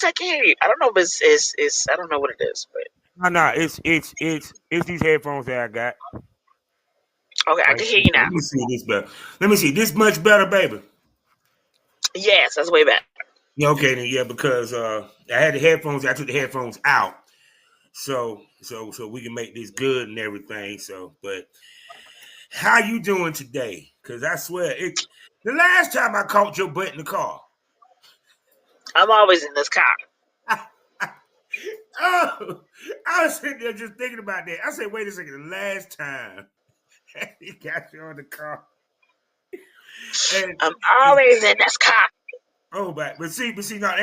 I can hear you. I don't know if it's I don't know what it is, but No, it's these headphones that I got. okay, I Right. can hear you now. Let me see this better. Let me see this much better, baby. Yes, that's way better. Yeah, okay, then yeah, because I had the headphones. I took the headphones out, so we can make this good and everything. So, but how you doing today? Because I swear, the last time I caught your butt in the car. I'm always in this car. Oh, I was sitting there just thinking about that. I said, wait a second, the last time he got you on the car. And, I'm always in this car. oh, but see, now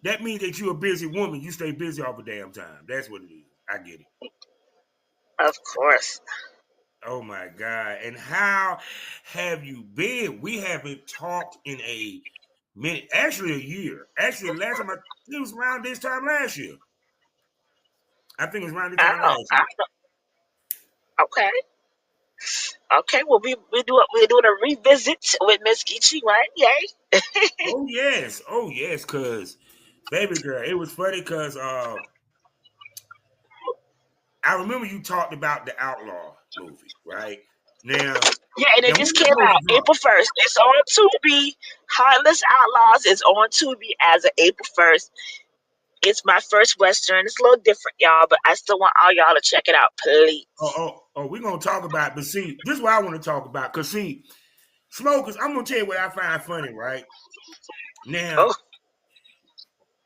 that means that you're a busy woman. You stay busy all the damn time. That's what it is. I get it. Of course. Oh my God. And how have you been? We haven't talked in a minute, actually a year. Actually, last time it was around this time last year. I think it was around this time Oh, last year. okay. Okay, well we're doing a revisit with Miss GeeChee, right? Yay. Oh yes, cause baby girl, it was funny because I remember you talked about the Outlaw movie, right? Yeah, and Now it when just this came movie out dropped, April 1st. It's on Tubi. Heartless Outlaws is on Tubi as of April 1st. It's my first Western. It's a little different, y'all, but I still want all y'all to check it out, please. we're gonna talk about it, but see, this is what I want to talk about. Cause see, smokers, I'm gonna tell you what I find funny, right? Now, Oh,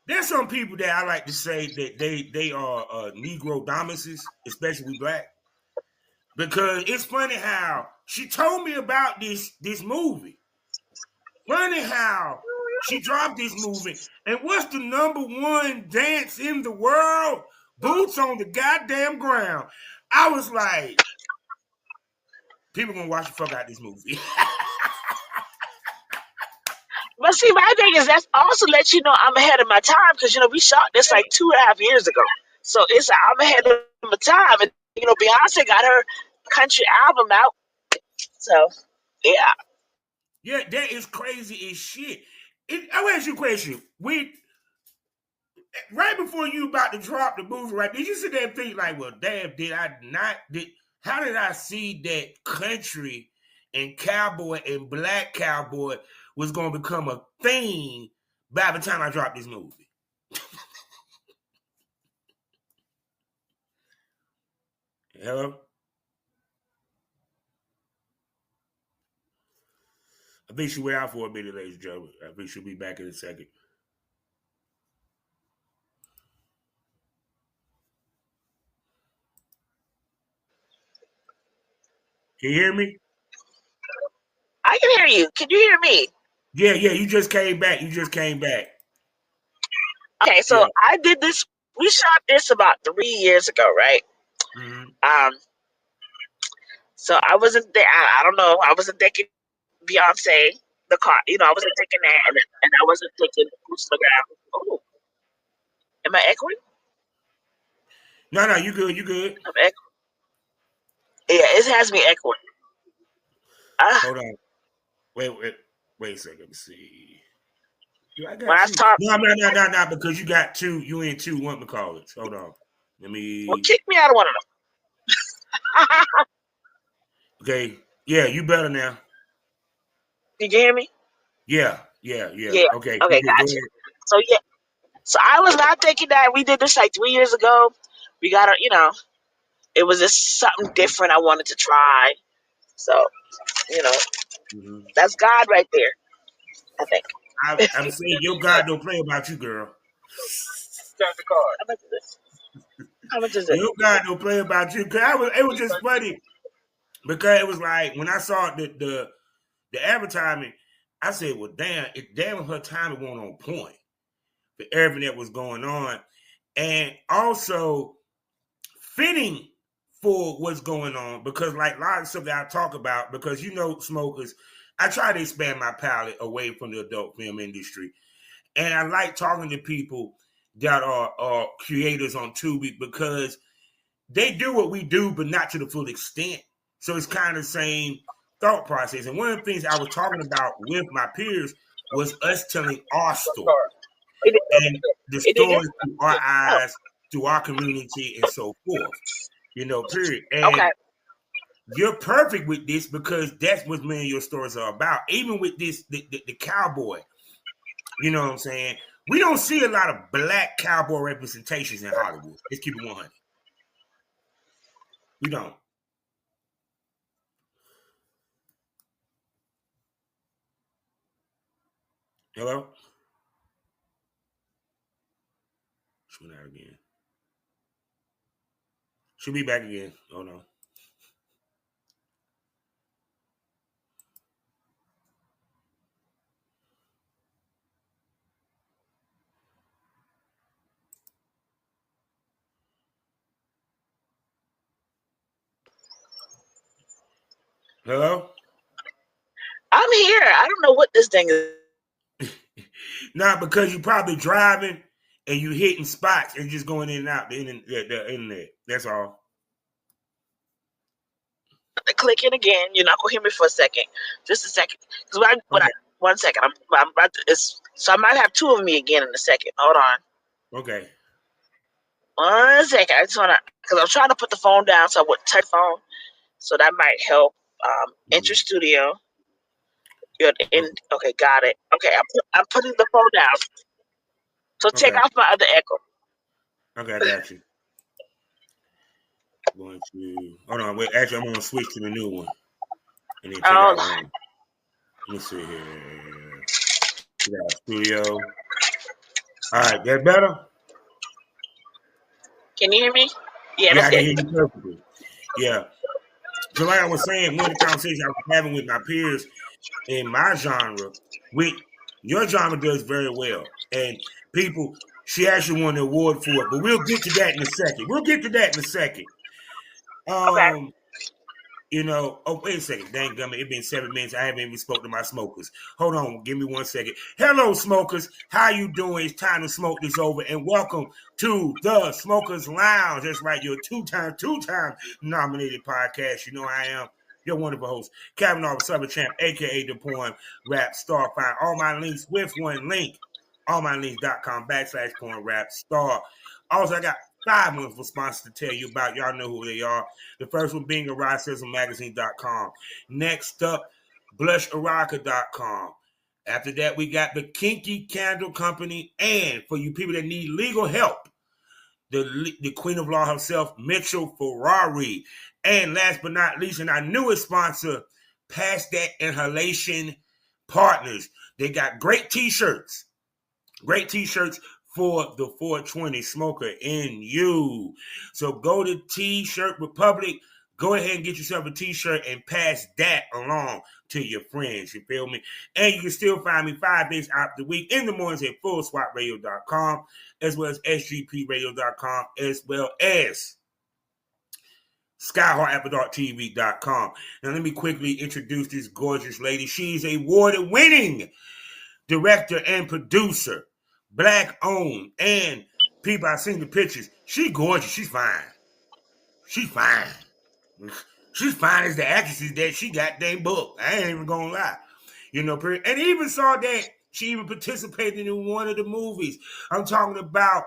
there's some people that I like to say that they are Negro dominances, especially we black, because it's funny how she told me about this movie. Funny how she dropped this movie, and what's the number one dance in the world? Boots on the goddamn ground. I was like, people gonna watch the fuck out this movie. but see, my thing is that's also let you know I'm ahead of my time because we shot this like 2.5 years ago, so I'm ahead of my time, and Beyonce got her country album out, so yeah. Yeah, that is crazy as shit. I will ask you a question. Right before you about to drop the movie, right? Did you sit there and think like, well, damn, did I not? How did I see that country and cowboy and black cowboy was going to become a thing by the time I dropped this movie? Hello, I think she went out for a minute, ladies and gentlemen. I think she'll be back in a second. Can you hear me? I can hear you. Can you hear me? Yeah, yeah. You just came back. You just came back. Okay, so Yeah. I did this. We shot this about 3 years ago, right? Mm-hmm. Um, so I wasn't there. I don't know. I wasn't thinking Beyonce, the car. I wasn't thinking that, and I wasn't thinking Boots on the ground. Oh, am I echoing? No, no, you good. You good. I'm echoing. Yeah, it has me echoing. Uh, Hold on. Wait a second. Let me see. Do I when got I two? talk, No, because you got two. You in two. What me call it? Hold on. Let well, me. kick me out of one of them. Okay. Yeah, you better now. Did you hear me? Yeah, yeah, yeah. Yeah. Okay. Okay, Go gotcha. ahead. So yeah, so I was not thinking that we did this like 3 years ago. We got to, it was just something different I wanted to try. So, you know, Mm-hmm. that's God right there, I think. I'm saying your God don't play about you, girl. Start the card. How much is this? How much is it? Your God don't play about you. Cause it was just funny because it was like when I saw the advertisement, I said, "Well, damn, her timing wasn't on point for everything that was going on, and also fitting for what's going on because like a lot of stuff that I talk about because smokers, I try to expand my palette away from the adult film industry, and I like talking to people that are creators on Tubi because they do what we do, but not to the full extent. So it's kind of the same thought process. And one of the things I was talking about with my peers was us telling our story. It, and the it is. stories through our Oh, eyes, through our community, and so forth. Period. okay. And you're perfect with this because that's what many of your stories are about. Even with this, the cowboy, you know what I'm saying? We don't see a lot of black cowboy representations in Hollywood. Let's keep it 100. We don't. Hello? She went out again. She'll be back again. Oh no. Hello? I'm here. I don't know what this thing is. Not because you probably driving and you hitting spots and just going in and out the internet. That's all. Clicking again. You're not gonna hear me for a second. Just a second. Because Okay. 1 second. I'm about to. So I might have two of me again in a second. Hold on. Okay. 1 second. I just wanna, because I'm trying to put the phone down so I wouldn't touch the phone. So that might help. Enter Mm-hmm. studio. You're in. Okay. Okay, got it. Okay, I'm putting the phone down. So take Okay. off my other echo. Okay, I got you. Going to hold on. Wait, actually, I'm gonna switch to the new one and then take Oh, out one. Let me see here. Take out studio. All right, that better? can you hear me? Yeah, Yeah, that's I can good. hear you perfectly. Yeah. So, like I was saying, one of the conversations I was having with my peers in my genre, with your genre does very well, and people, she actually won the award for it. But we'll get to that in a second. We'll get to that in a second. Okay. Um, oh, wait a second. Dang gummit, it's been 7 minutes. I haven't even spoke to my smokers. Hold on, give me 1 second. Hello, smokers. How you doing? It's time to smoke this over. And welcome to the Smokers Lounge. That's right, you're two-time nominated podcast. You know I am. Your wonderful host, Kavanaugh Southern Champ, aka the Porn Rap Star. Find all my links with one link. allmylinks.com/porn rap star. Also, I got 5 wonderful sponsors to tell you about. Y'all know who they are. The first one being eroticismmagazine.com. Next up, blusherotica.com. After that, we got the Kinky Candle Company. And for you people that need legal help, the Queen of Law herself, Mitchell Ferrari. And last but not least, and our newest sponsor, Past That Inhalation Partners. They got great t-shirts. Great t-shirts for the 420 smoker in you. So go to T-Shirt Republic. Go ahead and get yourself a t-shirt and pass that along to your friends. You feel me? And you can still find me 5 days out the week in the mornings at fullswatradio.com, as well as sgpradio.com, as well as skyheartapple.tv.com. Now let me quickly introduce this gorgeous lady. She's a award-winning director and producer, black owned, and people, I've seen the pictures. She gorgeous. She's fine. She's fine. She's fine as the actresses that she got dang booked. I ain't even gonna lie. And even saw that she even participated in one of the movies. I'm talking about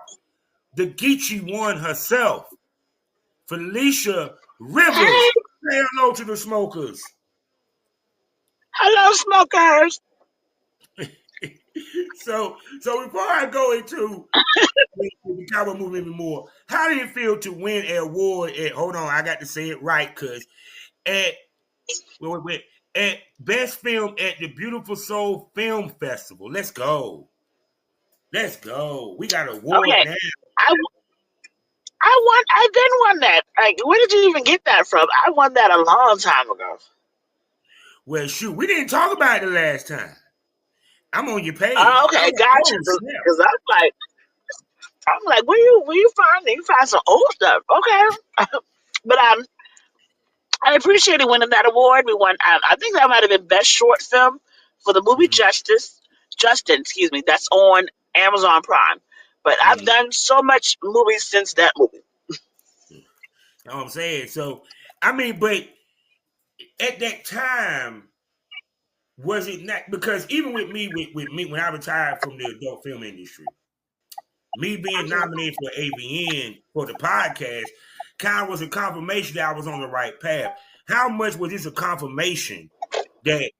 the GeeChee one herself, Felicia Hey, Rivers. Say hello to the smokers. hello, smokers. So before I go into the cowboy movie even more, how did it feel to win an award at, hold on, I got to say it right, because at, at Best Film at the Beautiful Soul Film Festival. Let's go. Let's go. We got an award Okay, now. I I won. I then won that. Like, where did you even get that from? I won that a long time ago. Well, shoot, we didn't talk about it the last time. I'm on your Oh, page. okay, gotcha. Oh, snap. Because I'm like, where you find it? You find some old stuff, okay? But I appreciated winning that award. We won. I think that might have been best short film for the movie Mm-hmm. Justin, excuse me. That's on Amazon Prime. But I've Mm-hmm. done so much movies since that movie. You know what I'm saying? So, I mean, but at that time, was it not? Because even with me, with me, when I retired from the adult film industry, me being nominated for AVN for the podcast kind of was a confirmation that I was on the right path. How much was this a confirmation that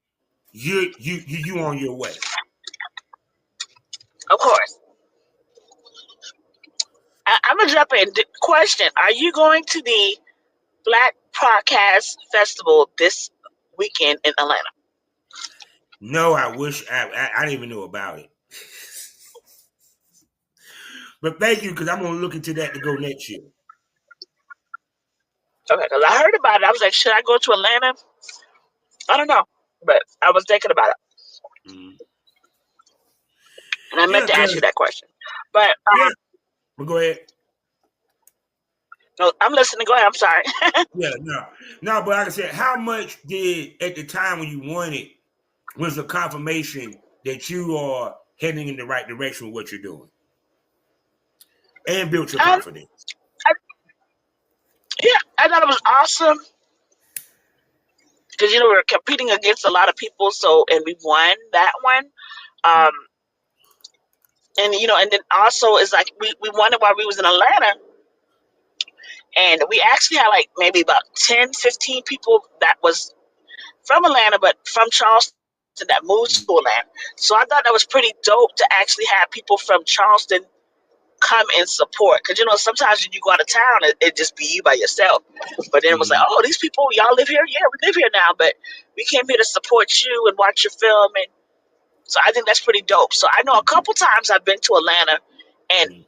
you on your way? Of course. I'm gonna jump in. Question: are you going to the Black Podcast Festival this weekend in Atlanta? No, I wish I didn't even know about it. But thank you, because I'm gonna look into that to go next year. Okay, because I heard about it. I was like, should I go to Atlanta? I don't know, but I was thinking about it, Mm-hmm. and I Yeah, meant to ask you because that question. But yeah, but go ahead. no, I'm listening. Go ahead. I'm sorry. Yeah, no, but like I said, how much did at the time when you won it was a confirmation that you are heading in the right direction with what you're doing and built your um, confidence? I, yeah, I thought it was awesome because we were competing against a lot of people, so and we won that one. Um, and and then also it's like we won it while we was in Atlanta, and we actually had like maybe about 10, 15 people that was from Atlanta, but from Charleston that moved to Atlanta. So I thought that was pretty dope to actually have people from Charleston come and support. Because sometimes when you go out of town, it just be you by yourself. But then it was like, Mm-hmm. oh, these people, y'all live here? Yeah, we live here now. But we came here to support you and watch your film. And so I think that's pretty dope. So I know a couple times I've been to Atlanta, and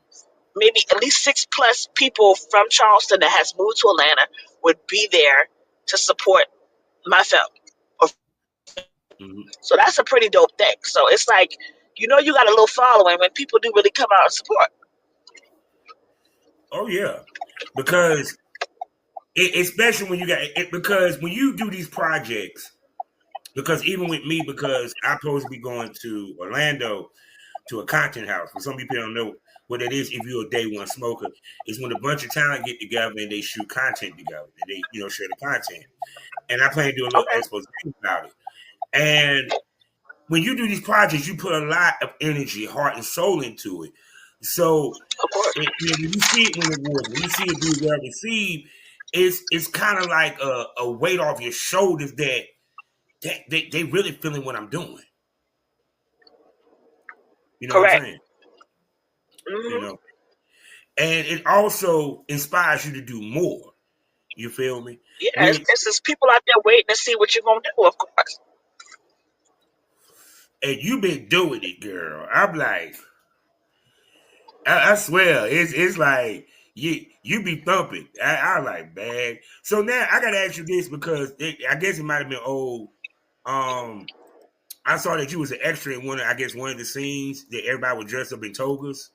maybe at least 6+ people from Charleston that has moved to Atlanta would be there to support my film. Mm-hmm. So that's a pretty dope thing. So it's like, you got a little following when people do really come out and support. Oh yeah, because especially when you got it, because when you do these projects, because even with me, because I'm supposed to be going to Orlando to a content house. For some people don't know what it is. If you're a day one smoker, it's when a bunch of talent get together and they shoot content together and they share the content. And I plan to do a little Okay, expose about it. And when you do these projects, you put a lot of energy, heart, and soul into it. So of course. when you see it win awards, when you see it be well received, it's kind of like a weight off your shoulders that they really feeling what I'm doing. You know what I'm Correct. saying? You Hmm. know, and it also inspires you to do more. You feel me? Yeah, Which it's just people out there waiting to see what you're going to do, of course. and you been doing it, girl. I'm like, I swear, it's like you be thumping. I like, man. So now I gotta ask you this because I guess it might have been old. Um, I saw that you was an extra in one of the scenes that everybody was dressed up in togas.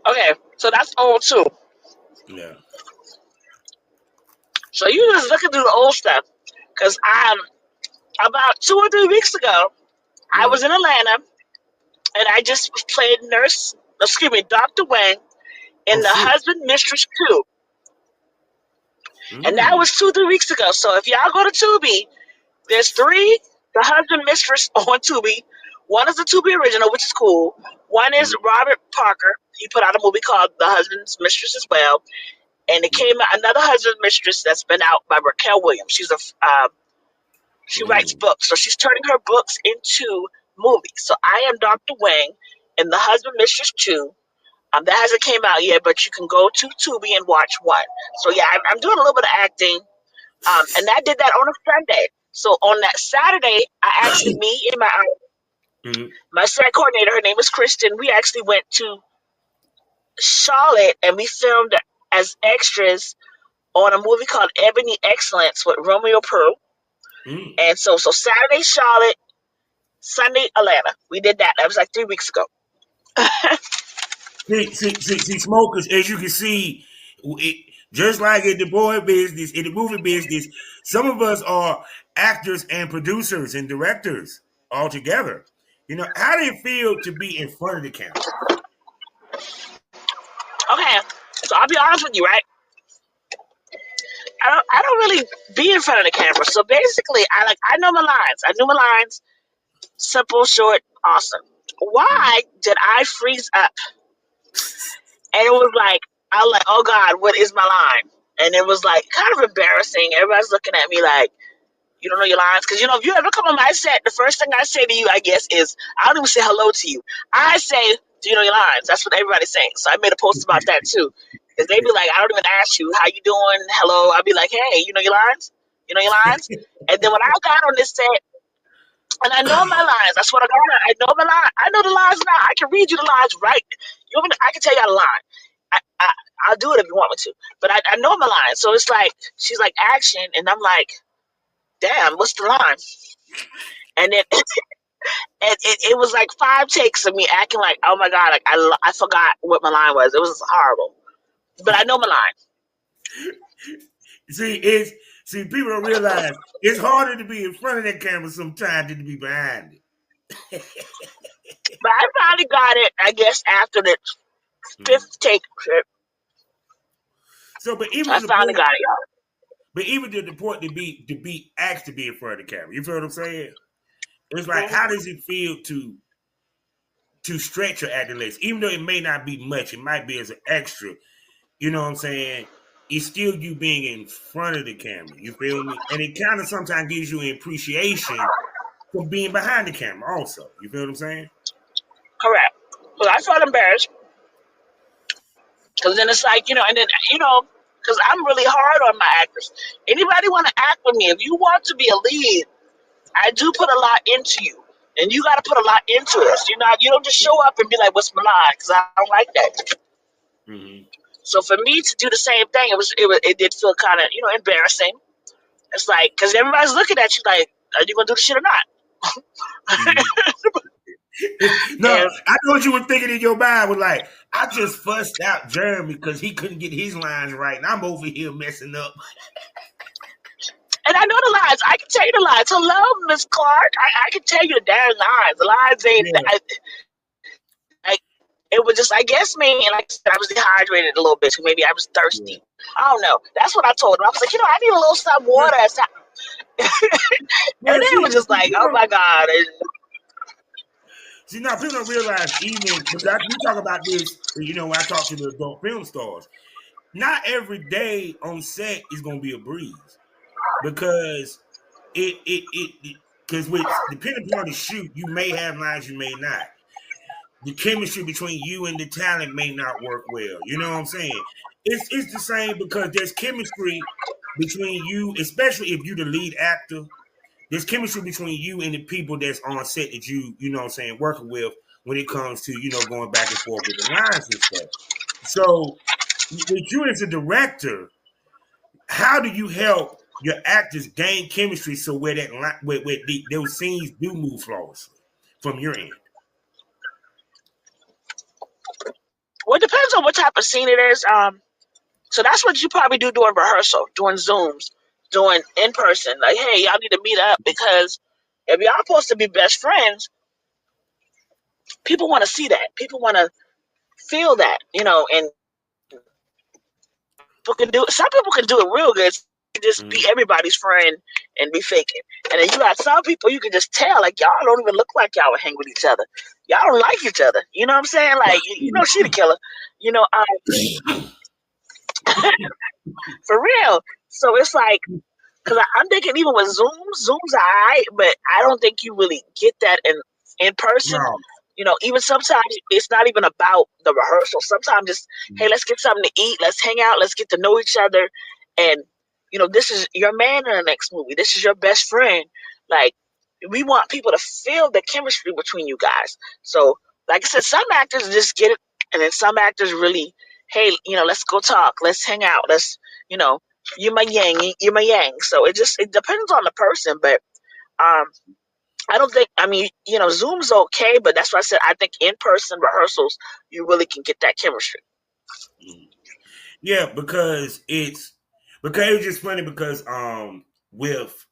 Okay, so that's old too. Yeah. So you just looking through the old stuff. Because about 2 or 3 weeks ago, I Yeah. was in Atlanta and I just played Dr. Wang in Oh The shit. Husband Mistress 2. And that Mm. was 2, 3 weeks ago. So if y'all go to Tubi, there's three The Husband Mistress on Tubi. One is the Tubi original, which is cool. One is Mm. Robert Parker. He put out a movie called The Husband's Mistress as well. And it Mm. came out another Husband Mistress that's been out by Raquel Williams. She writes Mm. books, so she's turning her books into movies. So I am Dr. Wang in The Husband Mistress 2. That hasn't came out yet, but you can go to Tubi and watch one. So yeah, I'm doing a little bit of acting, and I did that on a Sunday. So on that Saturday, I actually me and Mm. my set coordinator, her name is Kristen. We actually went to Charlotte and we filmed as extras on a movie called Ebony Excellence with Romeo Pearl. Mm. And so Saturday Charlotte, Sunday Atlanta. We did that. That was like 3 weeks ago. See, smokers, as you can see, it, just like in the boy business, in the movie business, some of us are actors and producers and directors all together. How do it feel to be in front of the camera? Okay, so I'll be honest with you, right? I don't really be in front of the camera. So basically, I know my lines. I knew my lines. Simple, short, awesome. why did I freeze up? And it was like, I was like, oh God, what is my line? And it was like kind of embarrassing. Everybody's looking at me like, you don't know your lines. Because, if you ever come on my set, the first thing I say to you, I guess, is I don't even say hello to you. I say, do you know your lines? That's what everybody's saying. So I made a post about that too. Because they be like, I don't even ask you, how you doing? Hello. I'll be like, hey, you know your lines? You know your lines? And then when I got on this set, and I know my lines. That's what I got. I know my line. I know the lines now. I can read you the lines right. I can tell you how to line. I, I'll do it if you want me to. But I know my line. So it's like, she's like, action. And I'm like, damn, what's the line? And then it was like 5 takes of me acting like, oh my God, like I forgot what my line was. It was horrible. But I know my line. See, people don't realize it's harder to be in front of that camera sometimes than to be behind it. But I finally got it, I guess, after the 5th take. So, but even I to the finally point, got it, y'all. but even to the point to be asked to be in front of the camera, you feel what I'm saying? It's like, Mhm. how does it feel to stretch your acting legs, even though it may not be much, it might be as an extra. You know what I'm saying? It's still you being in front of the camera. You feel me? And it kind of sometimes gives you an appreciation for being behind the camera. Also, you feel what I'm saying? Correct. Because I felt embarrassed. Because then it's like, and then, because I'm really hard on my actors. Anybody want to act with me? If you want to be a lead, I do put a lot into you. And you got to put a lot into it. So you don't just show up and be like, what's my line? Because I don't like that. Mm-hmm. So for me to do the same thing, it did feel kind of, embarrassing. It's like, because everybody's looking at you like, are you going to do the shit or not? Mm-hmm. No, And I know what you were thinking in your mind was like, I just fussed out Jeremy because he couldn't get his lines right, and I'm over here messing up. And I know the lines. I can tell you the lines. Hello, Miss Clark. I can tell you the damn lines. The lines ain't. Yeah. It was just, I guess, maybe, like I said, I was dehydrated a little bit, so maybe I was Yeah. thirsty. I don't know. That's what I told him. I was like, I need a little some Well, water. And well, then it was just like, oh my God. And now people don't realize even because we talk about this. When I talk to the adult film stars, not every day on set is going to be a breeze because it because with depending upon the shoot, you may have lines, you may not. The chemistry between you and the talent may not work well. You know what I'm saying? It's the same because there's chemistry between you, especially if you're the lead actor. There's chemistry between you and the people that's on set that you know what I'm saying, working with when it comes to, going back and forth with the lines and stuff. So with you as a director, how do you help your actors gain chemistry so where those scenes do move flawlessly from your end? well, it depends on what type of scene it is. So that's what you probably do during rehearsal, doing Zooms, doing in person. Like, hey, y'all need to meet up because if y'all supposed to be best friends, people want to see that. People want to feel that, and people can do some people can do it real good. Just be Mm-hmm. everybody's friend and be faking. And then you got some people you can just tell, like, y'all don't even look like y'all would hang with each other. Y'all don't like each other. You know what I'm saying? Like, she the killer. You know, for real. So it's like, because I'm thinking even with Zoom's alright, but I don't think you really get that in person. No. Even sometimes it's not even about the rehearsal. Sometimes it's, hey, let's get something to eat, let's hang out, let's get to know each other, and this is your man in the next movie. This is your best friend. Like, we want people to feel the chemistry between you guys. So, like I said, some actors just get it, and then some actors really, hey, let's go talk, let's hang out, let's, you know, you're my yang, you're my yang. So it depends on the person, but um, I don't think. I mean, Zoom's okay, but that's why I said I think in person rehearsals you really can get that chemistry. Yeah, because it's just funny because with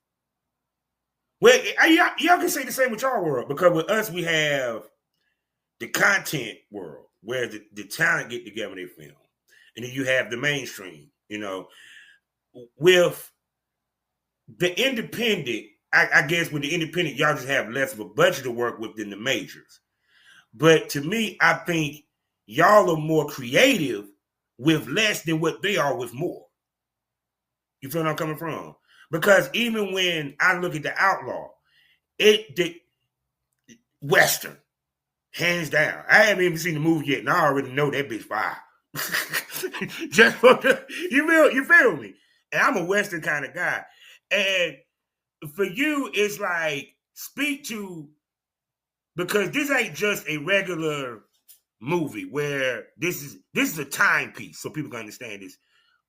well y'all can say the same with y'all world because with us we have the content world where the talent get together and they film, and then you have the mainstream. With the independent, I guess with the independent y'all just have less of a budget to work with than the majors. But to me, I think y'all are more creative with less than what they are with more. You feel where I'm coming from? Because even when I look at the Outlaw, the Western, hands down. I haven't even seen the movie yet, and I already know that bitch fire. Just for you feel me? And I'm a Western kind of guy. And for you, it's like speak to, because this ain't just a regular movie where this is a timepiece, so people can understand this.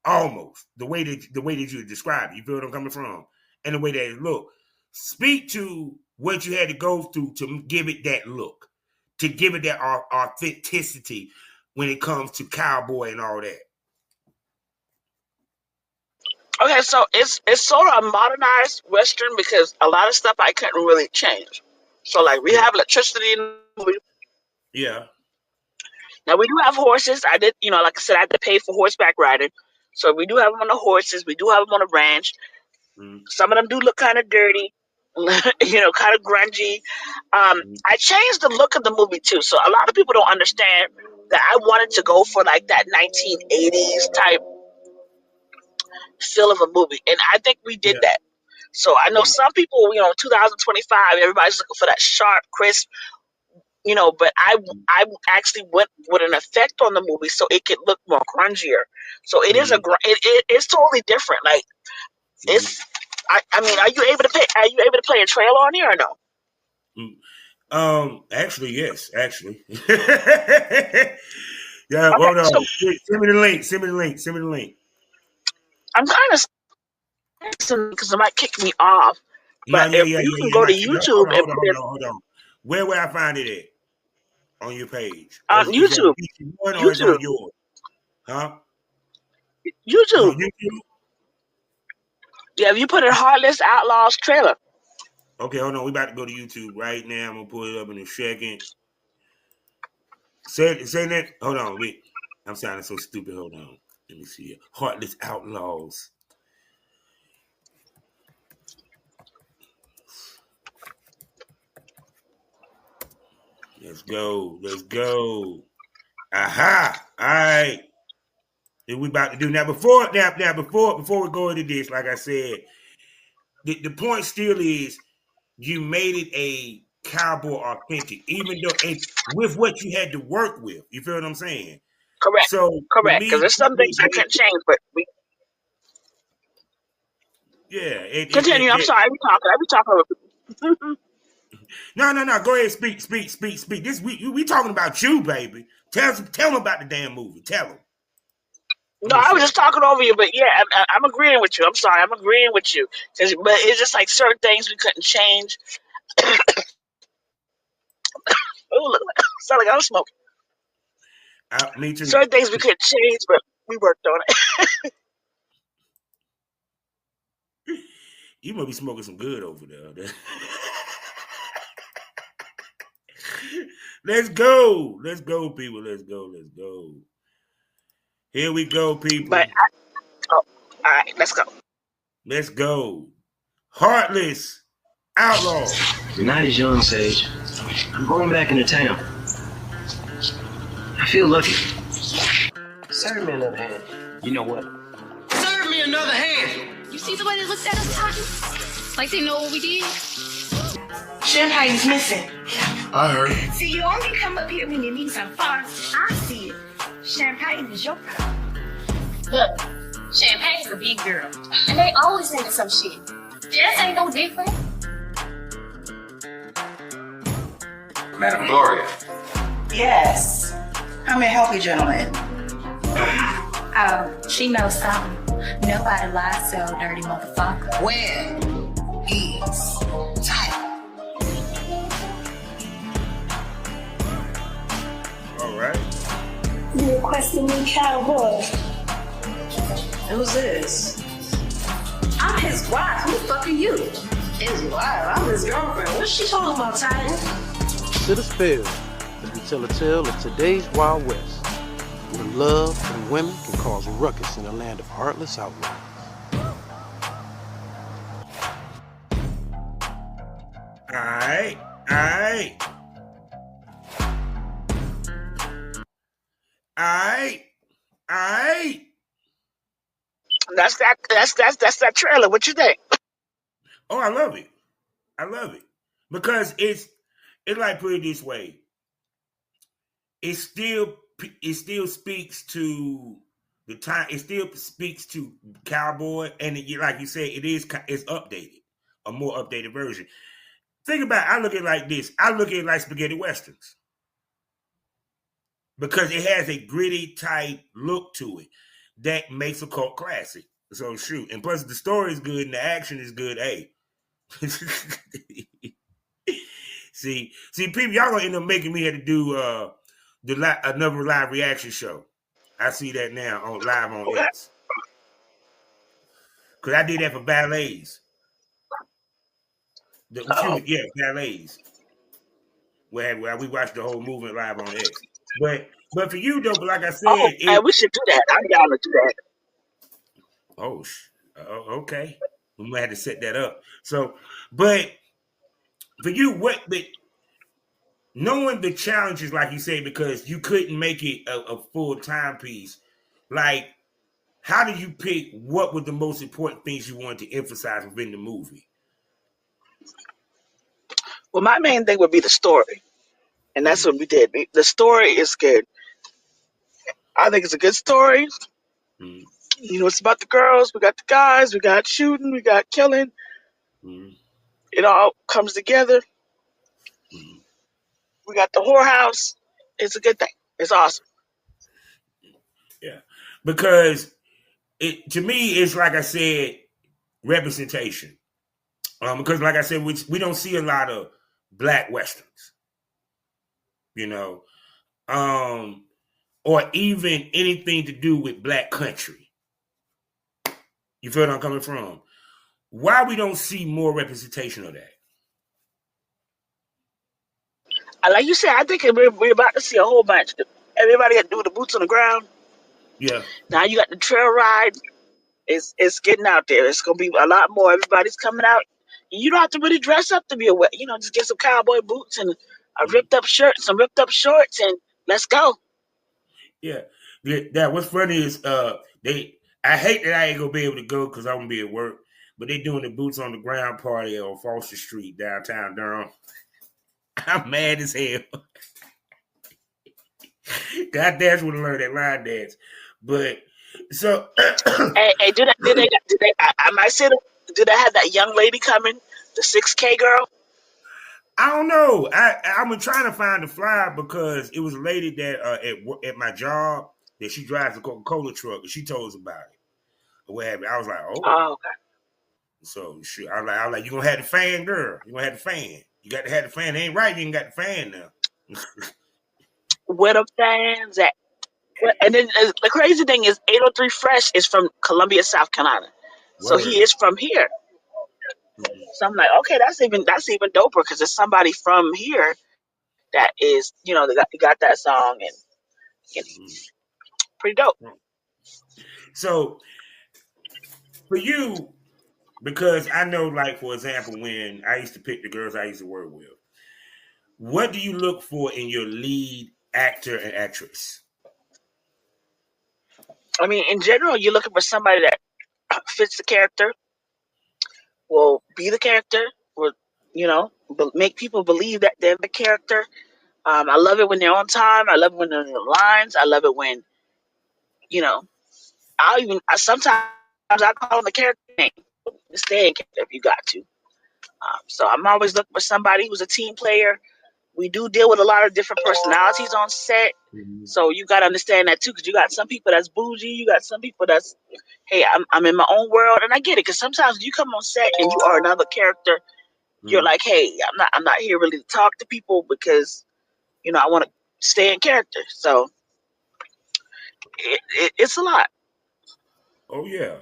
Almost the way that you describe it, you feel what I'm coming from, and the way that it look. Speak to what you had to go through to give it that look, to give it that authenticity when it comes to cowboy and all that. Okay, so it's sort of a modernized Western because a lot of stuff I couldn't really change. So like we Yeah, have electricity in the movie. yeah, Now we do have horses. I did, like I said, I had to pay for horseback riding. So we do have them on the horses. We do have them on the ranch. mm-hmm. Some of them do look kind of dirty, kind of grungy. I changed the look of the movie too. So a lot of people don't understand that I wanted to go for like that 1980s type feel of a movie, and I think we did Yeah, that. So I know yeah, some people, 2025, everybody's looking for that sharp, crisp, but I actually went with an effect on the movie so it could look more grungier. So it is mm-hmm. it's totally different. Like Mm-hmm. it's, I mean, are you able to play a trailer on here or no? Actually, yes, actually. Yeah, Okay, hold on. so Send me the link. Send me the link. Send me the link. I'm kind of because it might kick me off. No, But yeah, if yeah, you yeah, can yeah. go to Not you. Hold YouTube on, and hold on, put hold it on, hold on. Where will I find it at on your page? Or on is it on YouTube, each one or is it YouTube, on yours? Huh? It's YouTube. on YouTube? Yeah, if you put in Heartless Outlaws trailer. Okay, hold on. We about to go to YouTube right now. I'm gonna pull it up in a second. Say that. Hold on, wait. I'm sounding so stupid. Hold on. Let me see. Heartless Outlaws. Let's go. Let's go. Aha. All right. And we about to do now. Before we go into this, like I said, the point still is you made it a cowboy authentic, even though and with what you had to work with. You feel what I'm saying? Correct, So to correct. Because me, there's some things I couldn't change, but we yeah, continue. I'm sorry, I be talking over people. no. Go ahead, speak. This we talking about you, baby. Tell them about the damn movie. Tell them. I'm No, I was listening. just talking over you, but yeah, I'm agreeing with you. I'm sorry, I'm agreeing with you. But it's just like certain things we couldn't change. Oh, look, sound like I'm smoking. Me too. Certain things we couldn't change, but we worked on it. You must be smoking some good over there. Let's go, people. Let's go. Here we go, But people. oh, all right, let's go. Let's go. Heartless Outlaws. The night is young, Sage. I'm going back into town. I feel lucky. Serve me another hand. You know what? Serve me another hand! You see the way they looked at us, Totten? Like they know what we did? Champagne's missing. I heard. See, you only come up here when you need some fun. I see it. Champagne is your problem. Look, Champagne's a big girl. And they always into some shit. Jess ain't no different. Madam Gloria. Yes. How may I help you, gentlemen? She knows something. Nobody lies to a dirty motherfucker. Where is Tyler? All right. You requesting me, cowboy? Who's this? I'm his wife. Who the fuck are you? His wife. I'm his girlfriend. What's she talking about, Titan? To the spell, as we tell a tale of today's Wild West, where love and women can cause ruckus in the land of heartless outlaws. All right. All right. That's that trailer. What you think? Oh, I love it. I love it because it's like put it this way. It still speaks to the time. It still speaks to cowboy, and like you said, it's updated, a more updated version. Think about it, I look at it like this. I look at it like spaghetti westerns because it has a gritty type look to it that makes a cult classic. So shoot, and plus the story is good and the action is good. Hey, see, people, y'all gonna end up making me have to do another live reaction show. I see that now on live on Okay. X because I did that for ballets. Excuse me, yeah, ballets. Where we watched the whole movement live on X. But for you though, but like I Oh, said, and we should do that. I'm down to do that. oh, okay. We might have to set that up. So, but for you, but knowing the challenges, like you said, because you couldn't make it a full time piece, like how did you pick what were the most important things you wanted to emphasize within the movie? Well, my main thing would be the story, and that's what Mm-hmm. we did. The story is good. I think it's a good story. Mm-hmm. It's about the girls. We got the guys. We got shooting. We got killing. Mm-hmm. It all comes together. Mm-hmm. We got the whorehouse. It's a good thing. It's awesome. Yeah, because it to me it's like I said, representation. Because like I said, we don't see a lot of black westerns, you know, or even anything to do with black country. You feel where I'm coming from? Why we don't see more representation of that? Like you said, I think we're about to see a whole bunch. Everybody got to do the boots on the ground. Yeah. Now you got the trail ride. It's getting out there. It's gonna be a lot more. Everybody's coming out. You don't have to really dress up to be a wet. Just get some cowboy boots and a Mm-hmm. ripped up shirt, some ripped up shorts, and let's go. Yeah. That what's funny is they. I hate that I ain't gonna be able to go because I'm gonna be at work. But they doing the boots on the ground party on Foster Street downtown Durham. I'm mad as hell. God damn, would have learned that line dance. But so Hey, do they? I might say, do they have that young lady coming, the 6K girl? I don't know. I've been trying to find the flyer because it was a lady that at my job that she drives a Coca-Cola truck and she told us about it or whatever. I was like, oh, Oh, okay. so shit. I was like, you gonna have the fan, girl? You gonna have the fan? You got to have the fan. It ain't right. You ain't got the fan now. Where the fans at? And then the crazy thing is, 803 Fresh is from Columbia, South Carolina, so he Word. is from here. Mm-hmm. So I'm like, okay, that's even doper because it's somebody from here that is, they got that song and pretty dope. Mm-hmm. So for you, because I know, like for example, when I used to pick the girls I used to work with, what do you look for in your lead actor and actress? I mean, in general, you're looking for somebody that fits the character, will be the character, will make people believe that they're the character. I love it when they're on time. I love it when they're in the lines. I love it when you know. Sometimes I call them the character name. Stay in character if you got to. So I'm always looking for somebody who's a team player. We do deal with a lot of different personalities on set. Mm-hmm. So you got to understand that too, because you got some people that's bougie. You got some people that's, hey, I'm in my own world, and I get it. Because sometimes you come on set and you are another character. You're Mm-hmm. like, hey, I'm not here really to talk to people because I want to stay in character. So it's a lot. Oh yeah.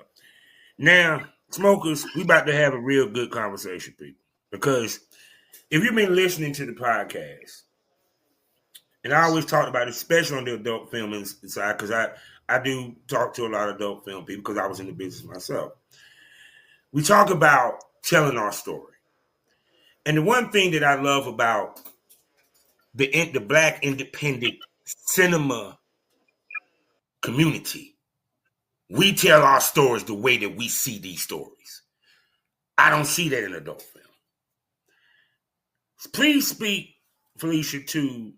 Now, smokers, we about to have a real good conversation, people. Because if you've been listening to the podcast, and I always talk about it, especially on the adult filming side, because I do talk to a lot of adult film people because I was in the business myself. We talk about telling our story. And the one thing that I love about the black independent cinema community. We tell our stories the way that we see these stories. I don't see that in adult film. Please speak, Felicia, to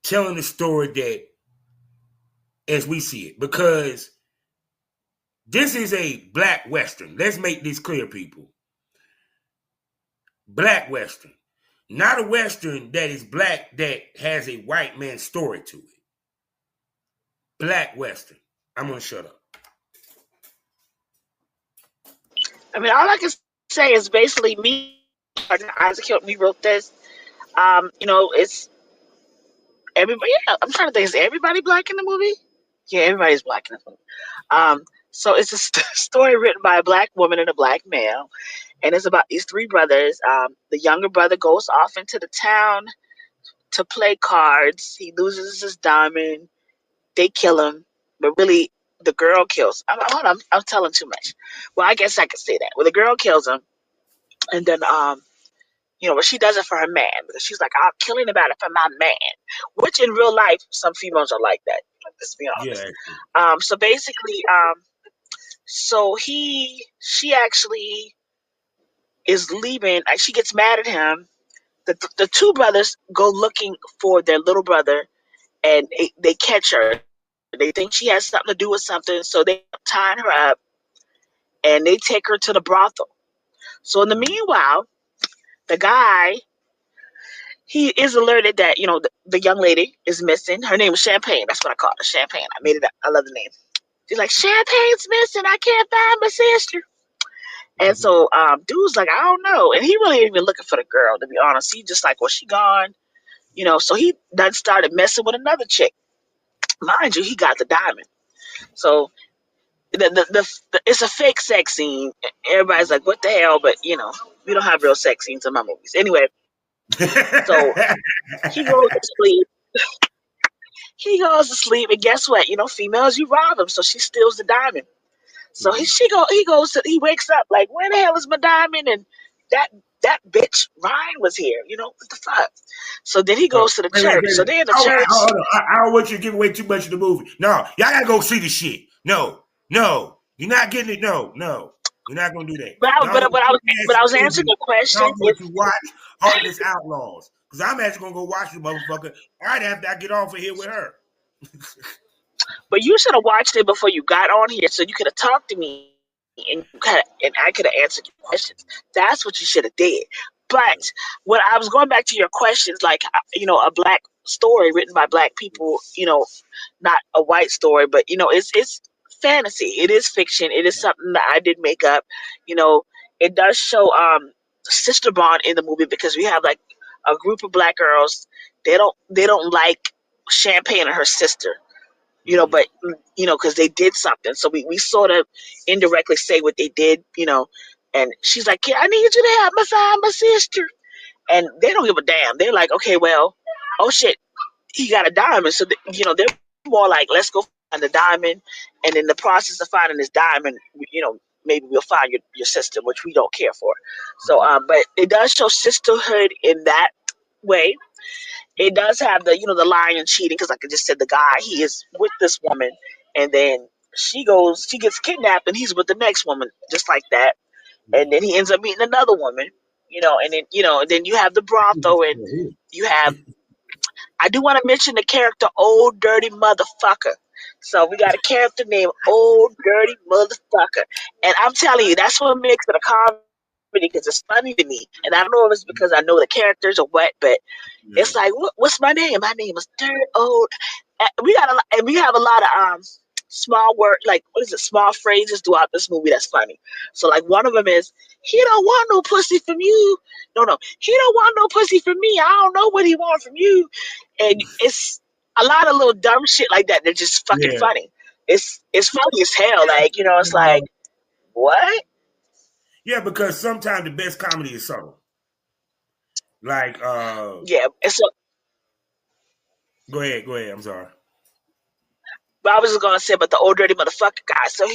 telling the story that as we see it, because this is a black Western. Let's make this clear, people. Black Western. Not a Western that is black that has a white man's story to it. Black Western. I'm going to shut up. I mean, all I can say is basically me. Isaac helped me wrote this. It's everybody. Yeah, I'm trying to think. Is everybody black in the movie? Yeah, everybody's black in the movie. So it's a story written by a black woman and a black male, and it's about these three brothers. The younger brother goes off into the town to play cards. He loses his diamond. They kill him, but really the girl kills. Hold on, I'm telling too much. Well, I guess I could say that. Well, the girl kills him, and then but she does it for her man because she's like, I'm killing about it for my man. Which in real life, some females are like that. Let's be honest. Yeah. So basically, she actually is leaving. She gets mad at him. The two brothers go looking for their little brother, and they catch her. They think she has something to do with something, so they tie her up, and they take her to the brothel. So in the meanwhile, the guy, he is alerted that the young lady is missing. Her name is Champagne. That's what I call her, Champagne. I made it up. I love the name. She's like, Champagne's missing. I can't find my sister. And so dude's like, I don't know. And he really ain't even looking for the girl, to be honest. He just like, well, she gone. So he done started messing with another chick. Mind you, he got the diamond. So it's a fake sex scene. Everybody's like, what the hell? But we don't have real sex scenes in my movies. Anyway, so he goes to sleep. He goes to sleep, and guess what? Females, you rob them. So she steals the diamond. So he wakes up like, where the hell is my diamond? And that bitch Ryan was here. What the fuck? So then he goes to the church. So they're in the church. Hold on. I don't want you to give away too much of the movie. No, y'all gotta go see the shit. No, you're not getting it. No, you're not gonna do that. But I was answering the question. Y'all going to watch Heartless Outlaws because I'm actually gonna go watch the motherfucker right after I get off of here with her. But you should have watched it before you got on here, so you could have talked to me and I could have answered your questions. That's what you should have did. But when I was going back to your questions, like a black story written by black people, not a white story, but it's fantasy. It is fiction. It is something that I did make up. It does show sister bond in the movie because we have like a group of black girls. They don't like Champagne and her sister. But because they did something, so we sort of indirectly say what they did, and she's like, I need you to help me find my sister, and they don't give a damn. They're like, okay, well, oh shit, he got a diamond, so they're more like, let's go find the diamond, and in the process of finding this diamond, maybe we'll find your sister, which we don't care for. So but it does show sisterhood in that way. It does have the lying cheating because, like I just said, the guy, he is with this woman, and then she gets kidnapped, and he's with the next woman, just like that, and then he ends up meeting another woman, and then you have the brothel, and you have. I do want to mention the character Old Dirty Motherfucker. So we got a character named Old Dirty Motherfucker, and I'm telling you, that's what makes it a comedy because it's funny to me, and I don't know if it's because I know the characters or what, but it's like, what's my name? My name is Dirt Old. We have a lot of small word, like what is it? Small phrases throughout this movie that's funny. So like one of them is, he don't want no pussy from you. No, he don't want no pussy from me. I don't know what he want from you. And it's a lot of little dumb shit like that. They're just fucking funny. It's funny as hell. Like it's like what? Yeah, because sometimes the best comedy is subtle. Like yeah. And so go ahead. I'm sorry. but I was just gonna say, but the Old Dirty Motherfucker guy. So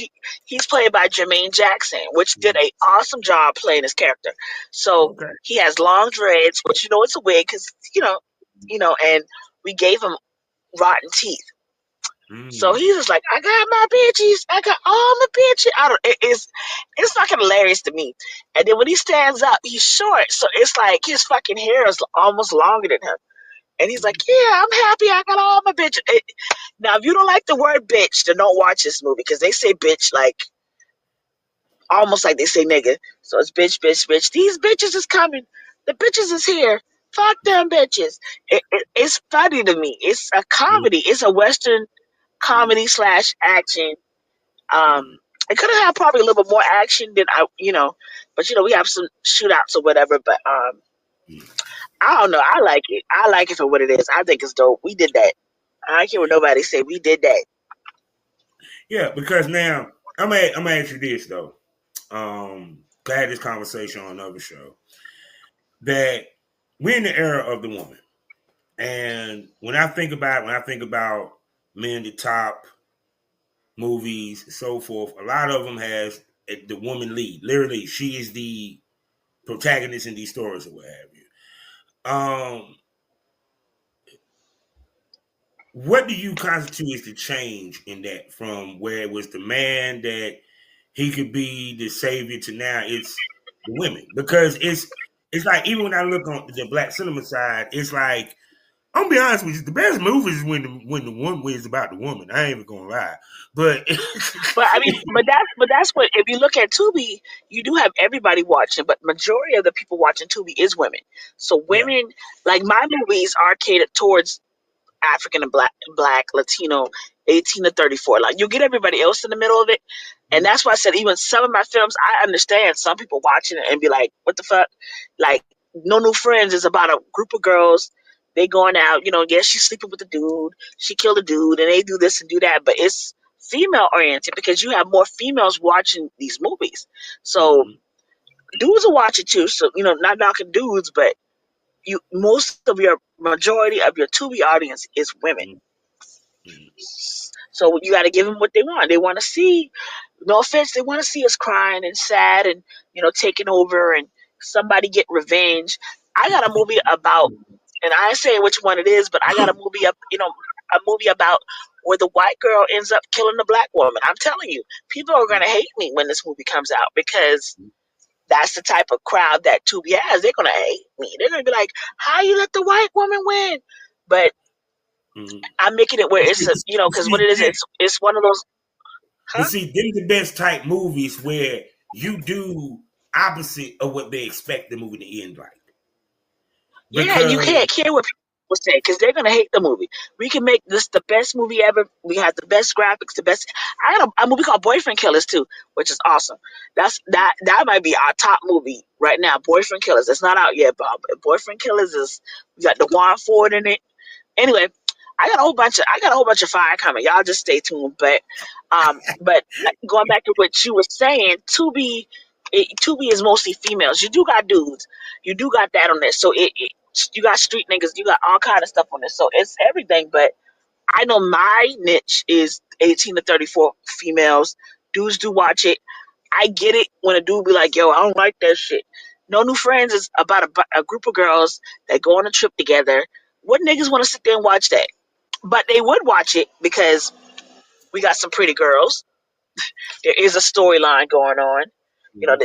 he's played by Jermaine Jackson, which did an awesome job playing his character. So he has long dreads, which it's a wig, because and we gave him rotten teeth. So Mm. he's just like, I got my bitches, I got all my bitches. I don't. It's fucking hilarious to me. And then when he stands up, he's short, so it's like his fucking hair is almost longer than him. And he's like, yeah, I'm happy, I got all my bitches. Now, if you don't like the word bitch, then don't watch this movie because they say bitch like almost like they say nigga. So it's bitch, bitch, bitch. These bitches is coming. The bitches is here. Fuck them bitches. It's funny to me. It's a comedy. It's a Western Mm. comedy slash action. Mm. It could have had probably a little bit more action than but we have some shootouts or whatever. But Mm. I don't know. I like it. I like it for what it is. I think it's dope. We did that. I don't care what nobody say. We did that. Yeah, because now I'm gonna ask you this though. I had this conversation on another show that we're in the era of the woman, and when I think about men the top movies and so forth, a lot of them has the woman lead. Literally, she is the protagonist in these stories or what have you. What do you constitute as the change in that from where it was the man that he could be the savior to now it's the women? Because it's like even when I look on the black cinema side, it's like I'm gonna be honest with you, the best movies is when the woman is about the woman. I ain't even gonna lie, but But I mean, but that's what if you look at Tubi, you do have everybody watching, but majority of the people watching Tubi is women. So yeah, women, like my movies, are catered towards African and black, Latino, 18 to 34. Like you get everybody else in the middle of it. And that's why I said even some of my films, I understand some people watching it and be like, what the fuck? Like No New Friends is about a group of girls. They going out, yes, she's sleeping with the dude. She killed a dude and they do this and do that. But it's female oriented because you have more females watching these movies. So mm-hmm, dudes will watch it too. So, not knocking dudes, but most of your majority of your Tubi audience is women. mm-hmm, So you got to give them what they want. They want to see, no offense, they want to see us crying and sad and taking over and somebody get revenge. I got a movie about, and I ain't saying which one it is, but I got a movie a movie about where the white girl ends up killing the black woman. I'm telling you, people are gonna hate me when this movie comes out because that's the type of crowd that Tubi has. They're gonna hate me. They're gonna be like, "How you let the white woman win?" But mm-hmm. I'm making it where it's because what it is, it's one of those, But huh? see, them the best type movies where you do opposite of what they expect the movie to end like. Yeah, and you Because can't care what people say because they're gonna hate the movie. We can make this the best movie ever. We have the best graphics, the best. I got a movie called Boyfriend Killers too, which is awesome. That might be our top movie right now. Boyfriend Killers. It's not out yet, Bob. Boyfriend Killers is we got the Juan Ford in it. Anyway, I got a whole bunch of fire coming. Y'all just stay tuned. But going back to what you were saying, Tubi is mostly females. You do got dudes. You do got that on there. So you got street niggas. You got all kind of stuff on there. So it's everything. But I know my niche is 18 to 34 females. Dudes do watch it. I get it when a dude be like, yo, I don't like that shit. No New Friends is about a group of girls that go on a trip together. What niggas want to sit there and watch that? But they would watch it because we got some pretty girls. There is a storyline going on.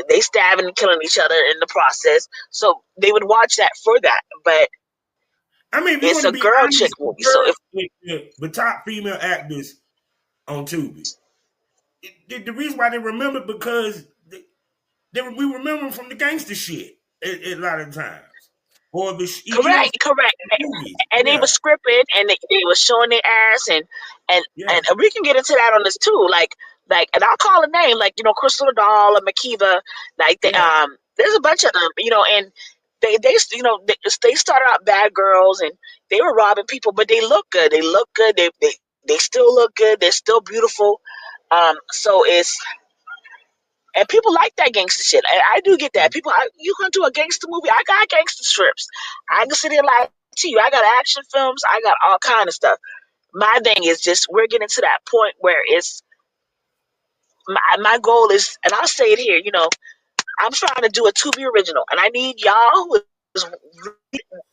They stabbing and killing each other in the process. So they would watch that for that. But I mean, if you it's want to a be girl chick honest, movie. So if the top female actors on Tubi, the reason why they remember because we remember them from the gangster shit a lot of times, or correct. movies. And they were Yeah, scripted and they were showing their ass and yeah, we can get into that on this too. Like and I'll call a name like Crystal Doll and Makiva. Like yeah. there's a bunch of them. And they started out bad girls and they were robbing people, but they look good. They look good. They still look good. They're still beautiful. So it's and people like that gangster shit. I do get that. You gonna do a gangster movie? I got gangster strips. I can sit here and lie to you. I got action films. I got all kind of stuff. My thing is just we're getting to that point where it's my goal is, and I'll say it here. I'm trying to do a Tubi original, and I need y'all who is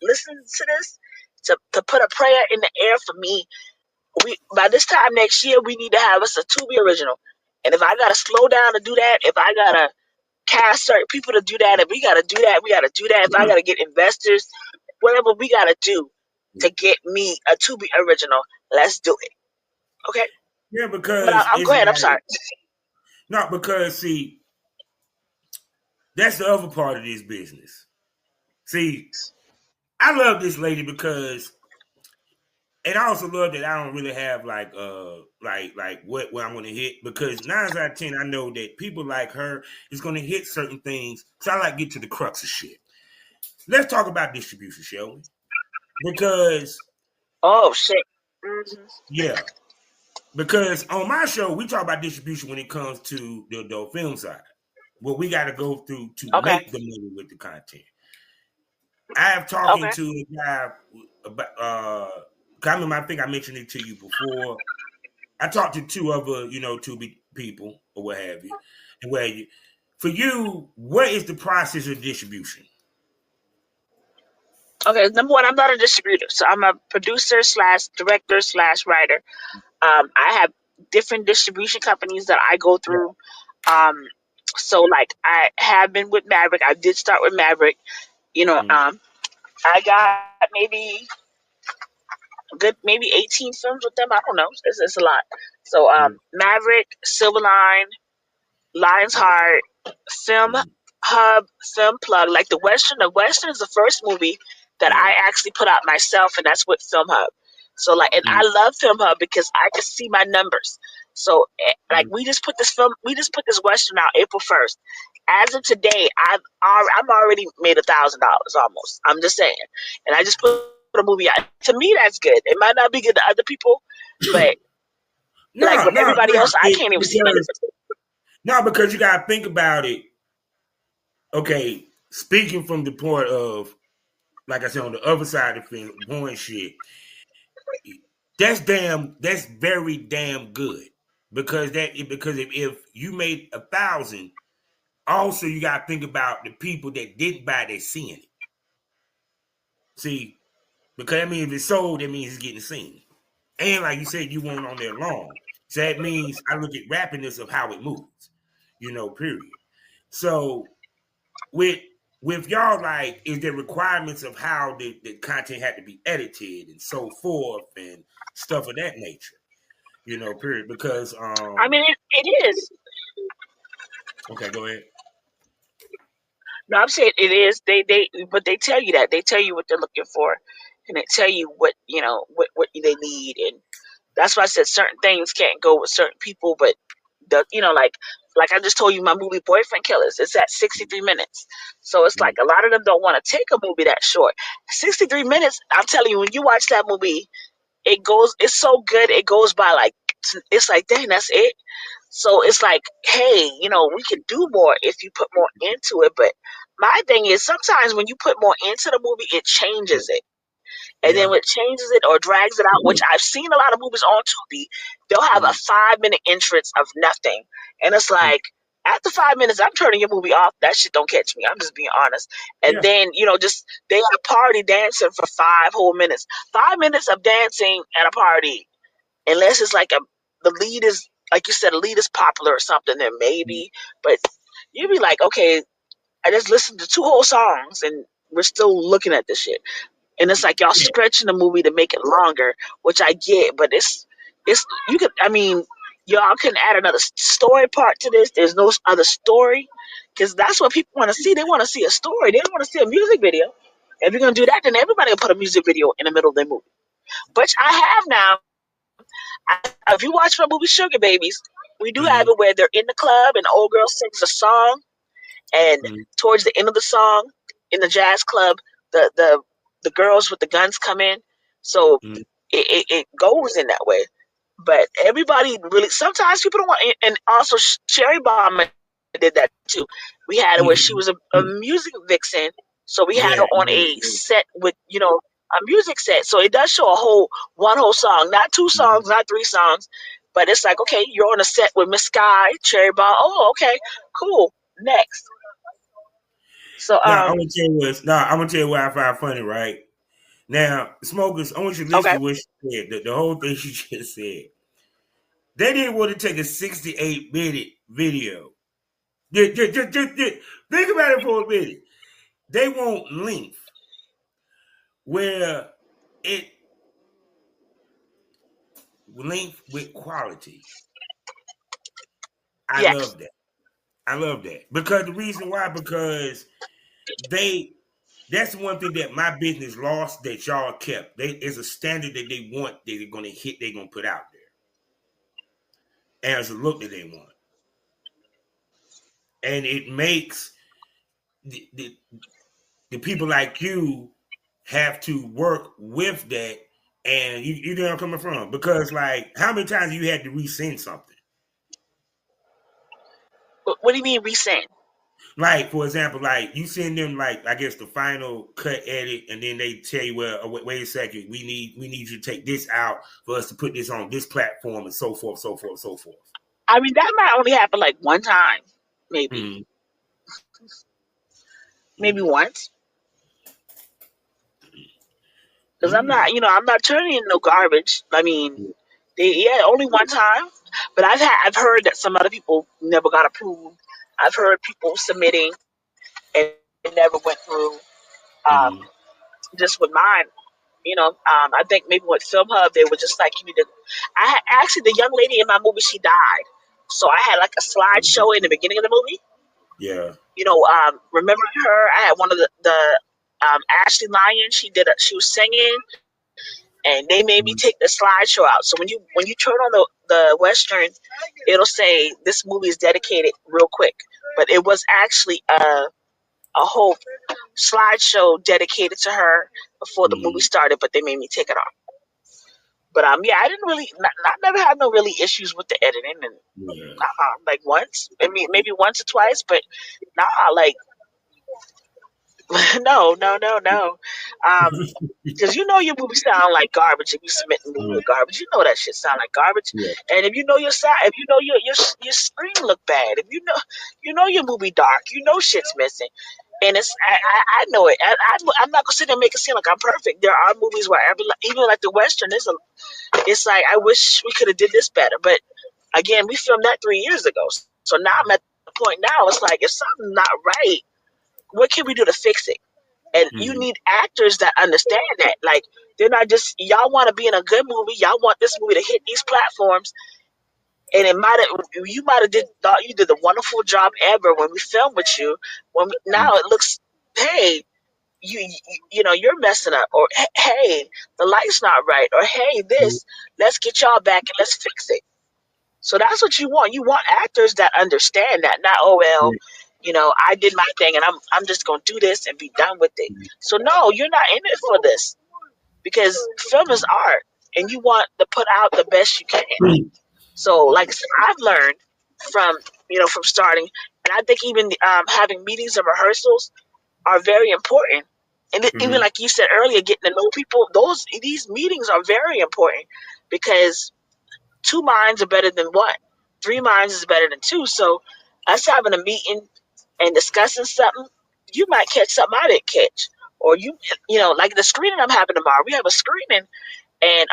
listening to this to put a prayer in the air for me we by this time next year we need to have us a Tubi original. And if I gotta slow down to do that, if I gotta cast certain people to do that, if we gotta do that, we gotta do that. If I gotta get investors, whatever we gotta do to get me a Tubi original, let's do it. Okay? Yeah, But because I'm it's go ahead, I'm like sorry. not because see that's the other part of this business. See, I love this lady because, and I also love that I don't really have like what where I'm gonna hit because 9 out of 10 I know that people like her is gonna hit certain things. So I like to get to the crux of shit. Let's talk about distribution, shall we? Because Oh shit. Hmm. yeah, because on my show we talk about distribution when it comes to the adult film side. What we got to go through to Okay. make the movie with the content. I have talking Okay. to a guy about. I think I mentioned it to you before. I talked to two other, two people or what have you, and where you. For you, what is the process of distribution? Okay. Number one, I'm not a distributor, so I'm a producer slash director slash writer. I have different distribution companies that I go Yeah. through. Um, so like I have been with Maverick. I did start with Maverick. Mm-hmm. I got maybe 18 films with them. I don't know. It's a lot. So Maverick, Silverline, Lion's Heart, Film Mm-hmm. Hub, Film Plug, like the Western. The Western is the first movie that Yeah. I actually put out myself, and that's with Film Hub. So like, and I Mm-hmm. love Film Hub because I can see my numbers. So like, we just put this Western out April 1st. As of today, I'm already made $1,000 almost. I'm just saying, and I just put a movie out. To me, that's good. It might not be good to other people, but like No, with no, everybody no. else, I can't even see my Because difference. no, because you gotta think about it. Okay, speaking from the point of, like I said, on the other side of the fence, born shit. That's very damn good because if you made 1,000, also you got to think about the people that didn't buy that seeing it. See, because I mean, if it's sold, that means it's getting seen. And like you said, you weren't on there long, so that means I look at rapidness of how it moves. Period. So with with y'all, like, is there requirements of how the content had to be edited and so forth and stuff of that nature? Period. Because I mean, it is. okay, go ahead. No, I'm saying it is. But they tell you that they tell you what they're looking for, and they tell you what they need, and that's why I said certain things can't go with certain people. But like I just told you, my movie Boyfriend Killers, it's at 63 minutes, so it's like Mm, a lot of them don't want to take a movie that short. 63 minutes. I'm telling you, when you watch that movie, it's so good. It goes by like it's like, dang, that's it. So it's like, hey, we can do more if you put more into it. But my thing is, sometimes when you put more into the movie, it changes it. And then yeah. what changes it or drags it out, which I've seen a lot of movies on Tubi, they'll have a Mm, 5 minute entrance of nothing. And it's mm, like, after 5 minutes, I'm turning your movie off. That shit don't catch me. I'm just being honest. And yeah. then, just they have a party dancing for 5 whole minutes. 5 minutes of dancing at a party, unless it's like the lead is, like you said, the lead is popular or something, then Mm, maybe. But you'd be like, okay, I just listened to two whole songs and we're still looking at this shit. And it's like y'all yeah. stretching the movie to make it longer, which I get, but it's you could, I mean, y'all can add another story part to this. There's no other story, because that's what people want to see. They want to see a story. They don't want to see a music video. If you're gonna do that, then everybody will put a music video in the middle of their movie. Which I have now. If you watch my movie Sugar Babies, we do have Mm, it where they're in the club and the old girl sings a song, and mm, towards the end of the song, in the jazz club, the girls with the guns come in. So mm, it goes in that way. But everybody really, sometimes people don't want, and also Sherry Bomb did that too. We had it where she mm, was a mm. music vixen, so we had her Yeah, on yeah. a set with a music set. So it does show one whole song, not two Mm. songs, not three songs, but it's like, okay, you're on a set with Miss Sky, Cherry Bomb. Oh, okay, cool. Next. So Now I'm gonna tell you what I find funny, right? Now, smokers, I want you to listen Okay. to what she said. The whole thing she just said. They didn't want to take a 68-minute video. Just think about it for a minute. They want length where it length with quality. I Yes. love that. I love that because the reason why because they that's one thing that my business lost that y'all kept. There's a standard that they want that they're gonna hit. They're gonna put out there, and it's a look that they want, and it makes the people like you have to work with that. And you know where I'm coming from because like how many times you had to resend something? What do you mean resend? Like, for example, like you send them like I guess the final cut edit, and then they tell you, well, wait a second, we need you to take this out for us to put this on this platform, and so forth, so forth, so forth. I mean, that might only happen like one time, maybe, Mm-hmm. maybe once. Because Mm-hmm. I'm not turning in no garbage. I mean, only one time. But I've heard that some other people never got approved. I've heard people submitting and it never went through. Um, Mm-hmm. just with mine, I think maybe with Film Hub they were just like you need to. Actually the young lady in my movie she died, so I had like a slideshow in the beginning of the movie. Yeah. Remember her? I had one of the Ashley Lyon. She was singing, and they made me Mm-hmm. take the slideshow out. So when you turn on the Western, it'll say this movie is dedicated real quick, but it was actually a whole slideshow dedicated to her before the movie Mm-hmm. started, but they made me take it off. But yeah, I didn't really, not never had no really issues with the editing, and Yeah. like once, I mean maybe once or twice, but nah, like no, no, no, no. Um, because your movie sound like garbage if you submit a movie with garbage. You know that shit sound like garbage. Yeah. And if you know your sound, if you know your screen look bad, if you know your movie dark, shit's missing. And I know it. I'm not gonna sit there and make it seem like I'm perfect. There are movies where even like the Western, it's like I wish we could have did this better. But again, we filmed that 3 years ago. So now I'm at the point now. It's like if something's not right, what can we do to fix it? And you Mm-hmm. need actors that understand that. Like they're not just y'all want to be in a good movie. Y'all want this movie to hit these platforms, and you might have thought you did a wonderful job ever when we filmed with you. Now it looks, hey, you're messing up, or hey, the light's not right, or hey, this. Let's get y'all back and let's fix it. So that's what you want. You want actors that understand that. Not I did my thing and I'm just gonna do this and be done with it. So no, you're not in it for this because film is art, and you want to put out the best you can. So like I said, I've learned from from starting, and I think even having meetings and rehearsals are very important. And even Mm-hmm. like you said earlier, getting to know people, these meetings are very important because two minds are better than one. Three minds is better than two. So us having a meeting and discussing something, you might catch something I didn't catch. Or like the screening I'm having tomorrow. We have a screening and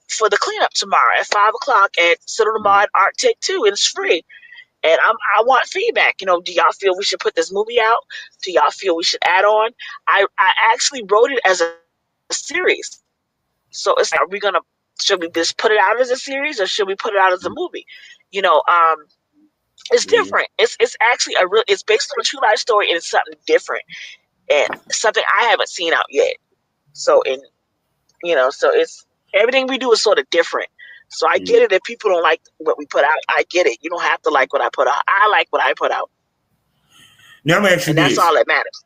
for the cleanup tomorrow at 5 o'clock at Cinema and Art Take Two, and it's free. And I want feedback. Do y'all feel we should put this movie out? Do y'all feel we should add on? I actually wrote it as a series. So it's like, should we just put it out as a series or should we put it out as a movie? You know, um, it's Mm-hmm. different. It's actually it's based on a true life story, and it's something different and something I haven't seen out yet. So so it's everything we do is sort of different. So I get it if people don't like what we put out. I get it. You don't have to like what I put out. I like what I put out, Now I'm gonna ask you and that's this. all that matters.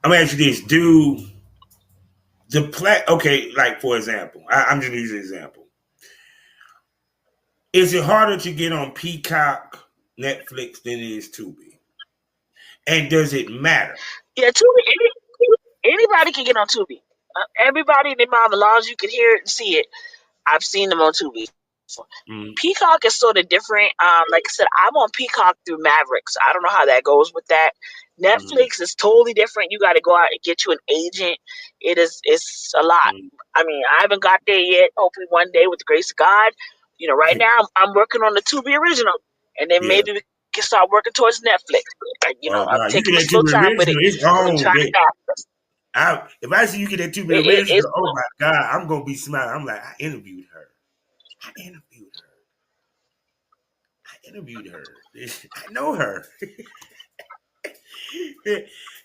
I'm gonna ask you this. Do okay, like for example, I'm just using an example. Is it harder to get on Peacock, Netflix than it is Tubi? And does it matter? Yeah, Tubi. Anybody can get on Tubi. Everybody and their mom, as long as you can hear it and see it. I've seen them on Tubi. Mm, Peacock is sort of different. Like I said, I'm on Peacock through Mavericks. I don't know how that goes with that. mm, Netflix is totally different. You got to go out and get you an agent. It's a lot. mm. I mean, I haven't got there yet. Hopefully one day with the grace of God. Right now I'm working on the Tubi original, and then Yeah. maybe we can start working towards Netflix. Oh I'm no, you taking get my that slow Tubi time with it original, it's because I'm on. trying to balance. If I see you get that Tubi It's original, oh my God, I'm gonna be smiling. I'm like, I interviewed her. I interviewed her. I interviewed her. I know her.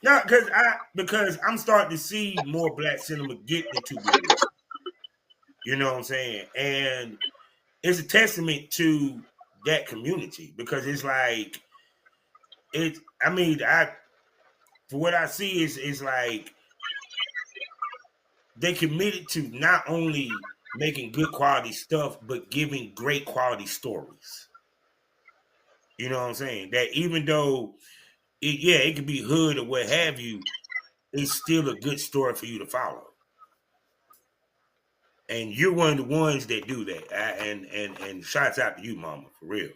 No, because I'm starting to see more black cinema get the Tubi original. You know what I'm saying? And it's a testament to that community because it's like it. I mean, for what I see is like they committed to not only making good quality stuff but giving great quality stories. You know what I'm saying? That even though it could be hood or what have you, it's still a good story for you to follow. And you're one of the ones that do that. And shouts out to you, Mama, for real.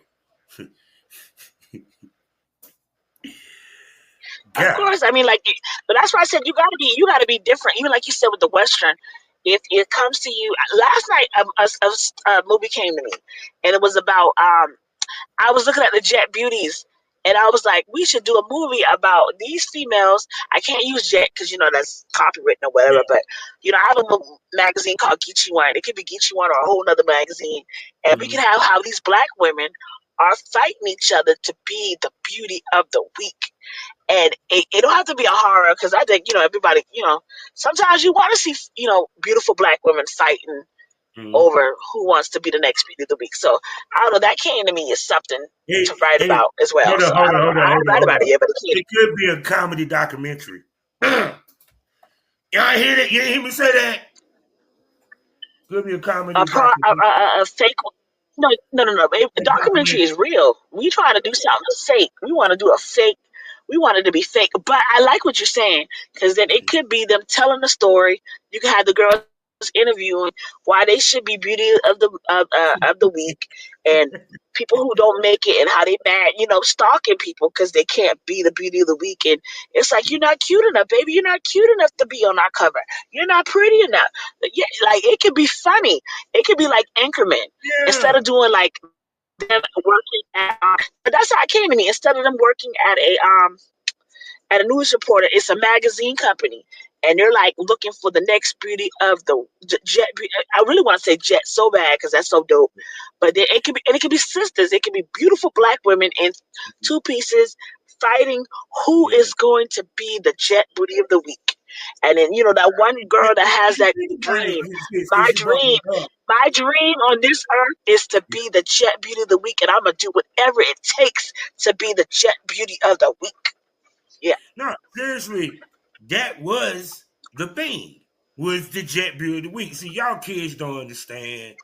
Of God. course, I mean, like, but that's why I said you gotta be different. Even like you said with the Western, if it comes to you, last night a movie came to me, and it was about I was looking at the Jet Beauties, and I was like, we should do a movie about these females. I can't use Jet because that's copywritten or Yeah. whatever, but I have a magazine called GeeChee One. It could be GeeChee One or a whole other magazine, and we Mm-hmm. can have how these black women are fighting each other to be the beauty of the week. And it don't have to be a horror because I think everybody sometimes you want to see beautiful black women fighting Mm-hmm. over who wants to be the next beauty of the week. So I don't know. That came to me as something to write Hey, about as well. hold So on, I hold on, don't know. hold on, I hold haven't on, write hold about on. it yet, but it came. It could be a comedy documentary. Y'all hear that? You didn't hear me say that? Could be a comedy documentary. A fake. No, no, no, no. A A documentary documentary. is real. We trying to do something fake. We want to do a fake. We want it to be fake. But I like what you're saying because then it could be them telling the story. You can have the girls interviewing why they should be beauty of the week, and people who don't make it and how they mad, stalking people because they can't be the beauty of the week. And it's like, you're not cute enough, baby. You're not cute enough to be on our cover. You're not pretty enough. Yeah, like it could be funny. It could be like Anchorman instead Yeah. of doing like them working at. But that's how it came to me. Instead of them working at a news reporter, it's a magazine company, and they're like looking for the next beauty of the jet. I really want to say jet so bad because that's so dope. But then it could be sisters. It could be beautiful black women in two pieces fighting who Yeah. is going to be the jet beauty of the week. And then that one girl that has that Think about it. dream. See, My she brought dream, that up. my dream on this earth is to be the jet beauty of the week, and I'm gonna do whatever it takes to be the jet beauty of the week. Yeah. No, seriously, that was the thing. Was the Jet Beauty of the Week. See, y'all kids don't understand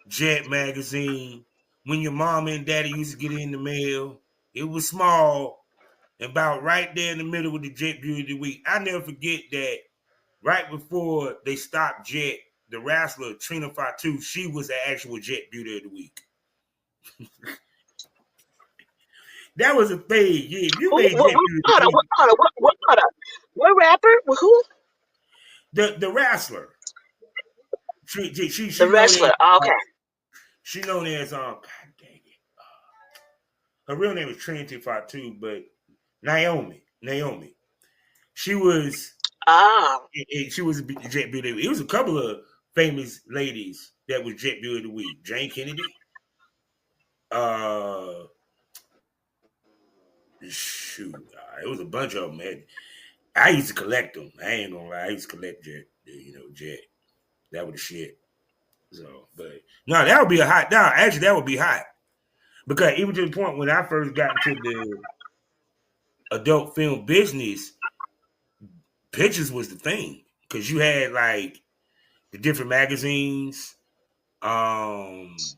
Jet magazine. When your mom and daddy used to get it in the mail, it was small, about right there in the middle with the Jet Beauty of the Week. I never forget that right before they stopped Jet, the wrestler Trina Fatu, she was the actual Jet Beauty of the Week. That was a thing. Yeah, if you Who? made Jet Beauty of Hold the on. Week, Hold on. What rapper? Who? the wrestler, she The known as wrestler. Oh, okay. she known as God dang it. Her real name is Trinity Fatu, but Naomi. She was Ah. she was a Jet Beauty of the Week. It was a couple of famous ladies that was Jet Beauty of the Week. Jane Kennedy. Uh Shoot, it was a bunch of them. Man. I used to collect them. I ain't gonna lie. I used to collect Jet. Jet. That was the shit. So, but no, that would be a hot. No, actually, that would be hot because even to the point when I first got into the adult film business, pictures was the thing because you had like the different magazines. Um,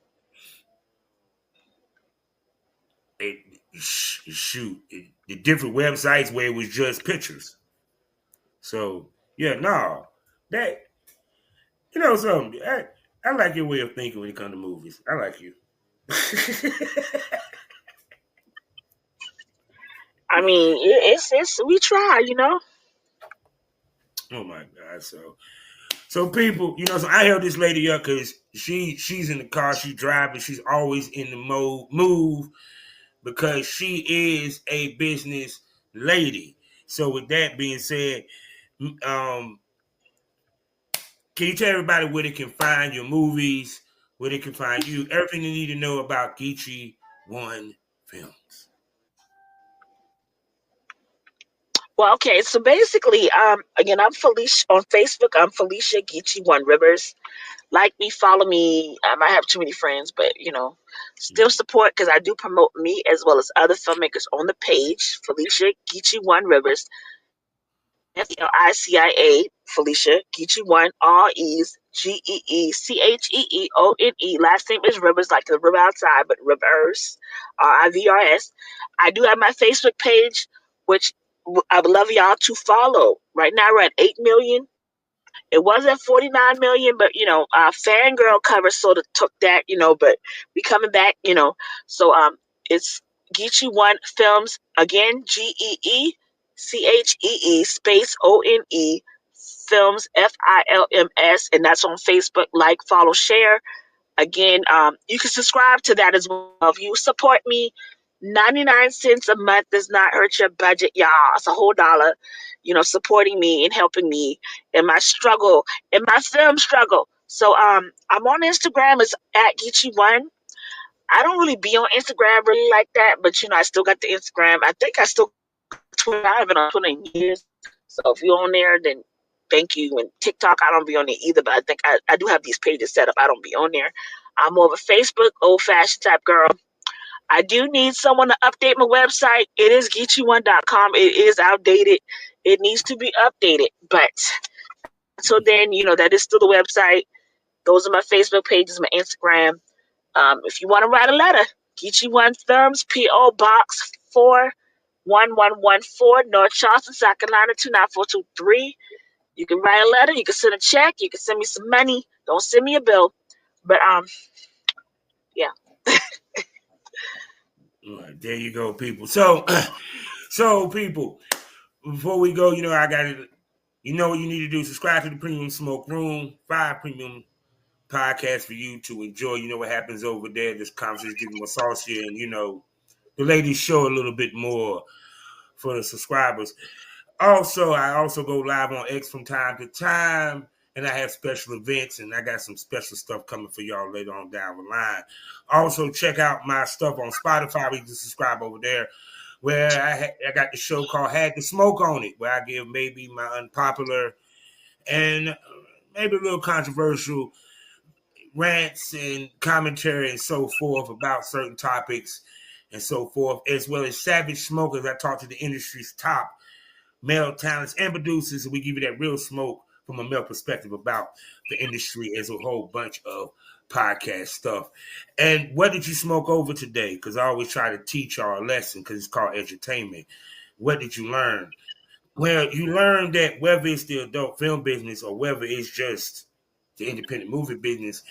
it, the different websites where it was just pictures. So yeah, no, that something. I like your way of thinking when it comes to movies. I like you. I mean, it's we try, you know. Oh my God! So people, so I held this lady up because she's in the car, she's driving, she's always in the move because she is a business lady. So with that being said, can you tell everybody where they can find your movies, where they can find you, everything they need to know about GeeChee One Films? Well, okay, so basically, again, I'm Felicia on Facebook. I'm Felicia GeeChee Rivers. Like me, follow me. I might have too many friends, but still support because I do promote me as well as other filmmakers on the page. Felicia GeeChee Rivers. FELICIA, Felicia, Geechee One, all E's, GeeCheeOne. Last name is Rivers, like the river outside, but Rivers, RIVRS. I do have my Facebook page, which I would love y'all to follow. Right now we're at 8 million. It was at 49 million, but fangirl cover sort of took that, but we coming back, So it's Geechee One Films again, GeeChee space ONE Films FILMS, and that's on Facebook. Like, follow, share. Again, you can subscribe to that as well. If you support me, 99 cents a month does not hurt your budget, y'all. It's a whole dollar, supporting me and helping me in my struggle, in my film struggle. So I'm on Instagram. It's at Geechee One. I don't really be on Instagram really like that, but I still got the Instagram. I think I still Twitter. I haven't on Twitter in years. So if you're on there, then thank you. And TikTok, I don't be on there either, but I think I do have these pages set up. I don't be on there. I'm more of a Facebook, old-fashioned type girl. I do need someone to update my website. It is GeeChee1.com. It is outdated. It needs to be updated. But until then, that is still the website. Those are my Facebook pages, my Instagram. If you want to write a letter, Geechee One Films, P.O. Box 41114, North Charleston, South Carolina 29423. You can write a letter. You can send a check. You can send me some money. Don't send me a bill. But yeah. All right, there you go, people. So people, before we go, I got to, what you need to do. Subscribe to the Premium Smoke Room, 5 premium podcasts for you to enjoy. You know what happens over there. This conversation getting more saucy, and the ladies show a little bit more for the subscribers. Also, I also go live on X from time to time, and I have special events, and I got some special stuff coming for y'all later on down the line. Also, check out my stuff on Spotify. You can subscribe over there, where I got the show called Had the Smoke on it, where I give maybe my unpopular and maybe a little controversial rants and commentary and so forth about certain topics and so forth, as well as Savage Smokers. I talk to the industry's top male talents and producers, and we give you that real smoke from a male perspective about the industry as a whole bunch of podcast stuff. And what did you smoke over today? Because I always try to teach y'all a lesson because it's called edutainment. What did you learn? Well, you learned that whether it's the adult film business or whether it's just the independent movie business,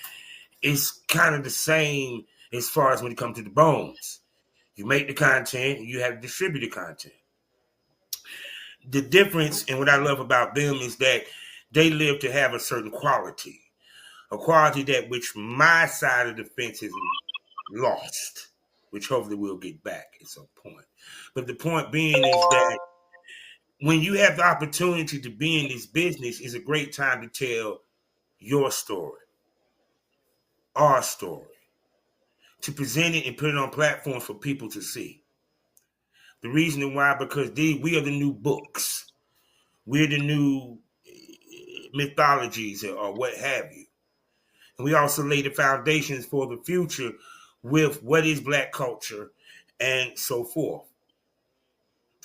it's kind of the same as far as when it comes to the bones. You make the content and you have to distribute the content. The difference and what I love about them is that they live to have a certain quality, a quality that which my side of the fence has lost, which hopefully we'll get back at some point. But the point being is that when you have the opportunity to be in this business, is a great time to tell your story, our story, to present it and put it on platforms for people to see. The reason why, because we are the new books. We're the new mythologies or what have you. And we also lay the foundations for the future with what is Black culture and so forth.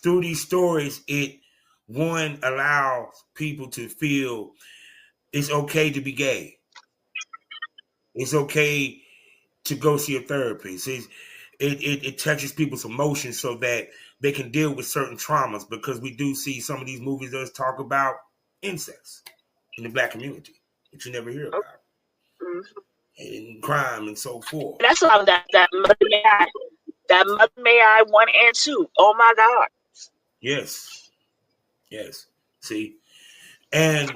Through these stories, it, one, allows people to feel it's okay to be gay. It's okay to go see a therapist. It touches people's emotions so that they can deal with certain traumas, because we do see some of these movies that talk about incest in the Black community, which you never hear about. Mm-hmm. and crime and so forth. That's all that Mother May I 1 and 2. Oh my God. Yes. Yes. See? And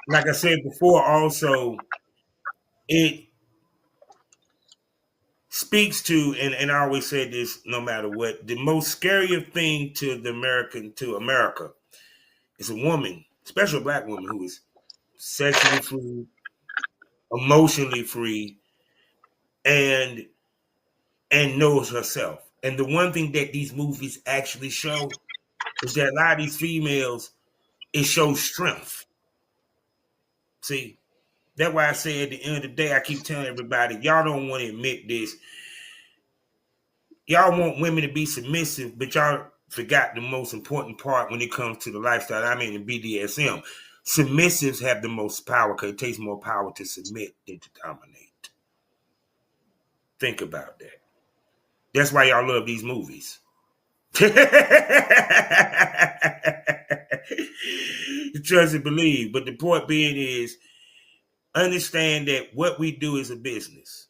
like I said before, also, it speaks to, and I always say this no matter what, the most scarier thing to America is a woman, especially a black woman who is sexually free, emotionally free, and knows herself. And the one thing that these movies actually show is that a lot of these females, it shows strength. See, that's why I say at the end of the day, I keep telling everybody, y'all don't want to admit this. Y'all want women to be submissive, but y'all forgot the most important part when it comes to the lifestyle. I mean, in BDSM, submissives have the most power because it takes more power to submit than to dominate. Think about that. That's why y'all love these movies. Trust and believe. But the point being is, understand that what we do is a business.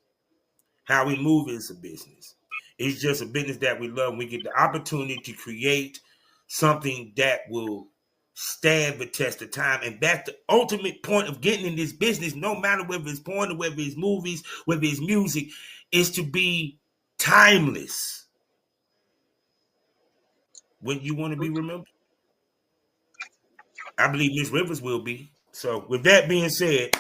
How we move is a business. It's just a business that we love. We get the opportunity to create something that will stand the test of time. And that's the ultimate point of getting in this business, no matter whether it's porn or whether it's movies, whether it's music, is to be timeless. When you want to be remembered? I believe Miss Rivers will be. So with that being said,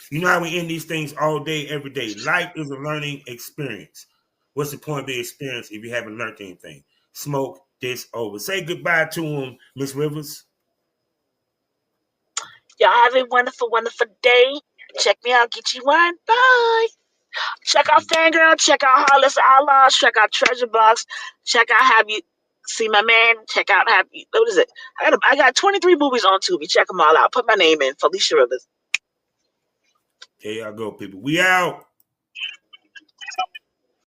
you know how we end these things all day, every day. Life is a learning experience. What's the point of the experience if you haven't learned anything? Smoke this over. Say goodbye to him, Miss Rivers. Y'all have a wonderful, wonderful day. Check me out. Get you one. Bye. Check out Fangirl. Check out Heartless Outlaws. Check out Treasure Box. Check out Have You See My Man. Check out Have You. What is it? I got 23 movies on Tubi. Check them all out. Put my name in. Felicia Rivers. There y'all go, people. We out.